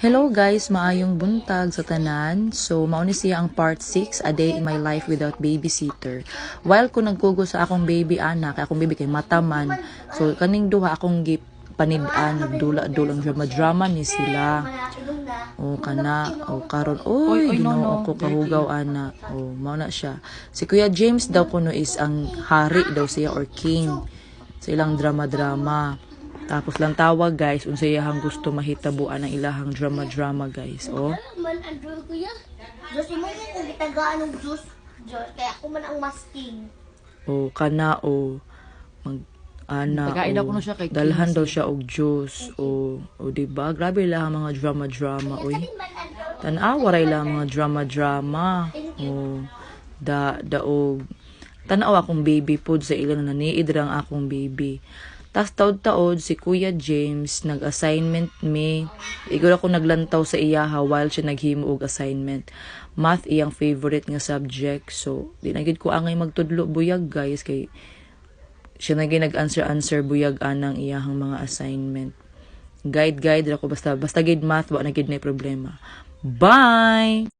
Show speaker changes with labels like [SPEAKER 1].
[SPEAKER 1] Hello guys, maayong buntag sa tanan. So, mao ni siya ang part 6, A Day in My Life Without Babysitter. While ko nagkugo sa akong baby anak, akong baby kay mataman. So, kaning duha akong panid-an, nagdula-dulang drama ni sila. O kana, o karon, oy, ginoo ko kahugaw ana. O, mao na siya. Si Kuya James daw kuno is ang hari daw siya or king sa ilang drama-drama. Tapos lang tawag guys, unsay iyahang gusto mahitabuan ang ilahang drama guys. Oh.
[SPEAKER 2] Man andro kuya. Diyos mo kung gitagaan ng juice. Kaya ako man ang masking.
[SPEAKER 1] Oh, kana o mag ana
[SPEAKER 3] Tagain ako na siya kay
[SPEAKER 1] dalhan
[SPEAKER 3] Kinsey.
[SPEAKER 1] daw siya og juice o di ba? Grabe lang mga drama oy. Tan-awa ray lang mga drama. Oh. Og tanaw akong baby pod sa ilan na niid rang akong baby. Tas taod-taod si Kuya James nag-assignment me. Igor ako naglantaw sa iyaha while siya naghimo og assignment. Math iyang favorite nga subject. So, di na gid ko angay magtudlo buyag guys kay siya na nag-answer buyag anang iyahang mga assignment. Guide ako basta gid math wa na gid na problema. Bye.